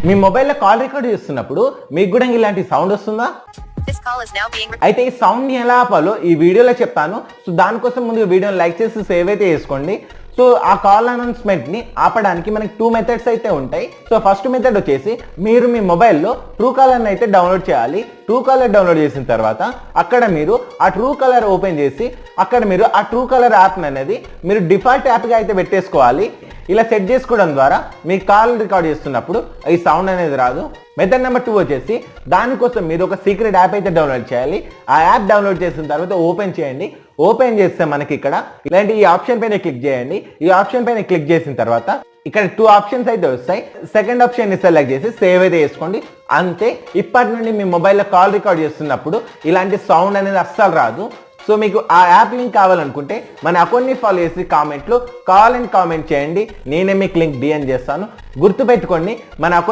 మీ మొబైల్లో call record చేస్తున్నప్పుడు మీకు కూడా ఇలాంటి సౌండ్ వస్తుందా? అయితే ఈ సౌండ్ ఎలా ఆపాలో ఈ వీడియోలో చెప్తాను. సో దానికోసం ముందు వీడియోని లైక్ చేసి సేవ్ అయితే చేసుకోండి. సో ఆ కాల్ అనౌన్స్మెంట్ ని ఆపడానికి మనకి 2 మెథడ్స్ అయితే ఉంటాయి. సో ఫస్ట్ మెథడ్ వచ్చేసి మీరు మీ మొబైల్లో ట్రూ కాలర్ అయితే డౌన్లోడ్ చేయాలి. ట్రూ కాలర్ డౌన్లోడ్ చేసిన తర్వాత అక్కడ మీరు ఆ ట్రూ కాలర్ ఓపెన్ చేసి అక్కడ మీరు ఆ ట్రూ కాలర్ యాప్ అనేది మీరు డిఫాల్ట్ యాప్గా అయితే పెట్టేసుకోవాలి. ఇలా సెట్ చేసుకోవడం ద్వారా మీ కాల్ రికార్డ్ చేస్తున్నప్పుడు ఈ సౌండ్ అనేది రాదు. మెథడ్ నెంబర్ 2 వచ్చేసి దానికోసం మీరు ఒక సీక్రెట్ యాప్ అయితే డౌన్లోడ్ చేయాలి. ఆ యాప్ డౌన్లోడ్ చేసిన తర్వాత ఓపెన్ చేయండి. ఓపెన్ చేస్తే మనకి ఇక్కడ ఇలాంటి ఈ ఆప్షన్ పైన క్లిక్ చేయండి. ఈ ఆప్షన్ పైన క్లిక్ చేసిన తర్వాత ఇక్కడ 2 ఆప్షన్స్ అయితే వస్తాయి. సెకండ్ ఆప్షన్ ని సెలెక్ట్ చేసి సేవ్ అయితే చేసుకోండి. అంతే, ఇప్పటి నుండి మీ మొబైల్లో కాల్ రికార్డ్ చేస్తున్నప్పుడు ఇలాంటి సౌండ్ అనేది అస్సలు రాదు. సో మీకు ఆ యాప్ లింక్ కావాలనుకుంటే మన అకౌంట్ని ఫాలో చేసి కామెంట్లో కాల్ అండ్ కామెంట్ చేయండి. నేనే మీకు లింక్ డిఎన్ చేస్తాను. గుర్తుపెట్టుకోండి, మన అకౌంట్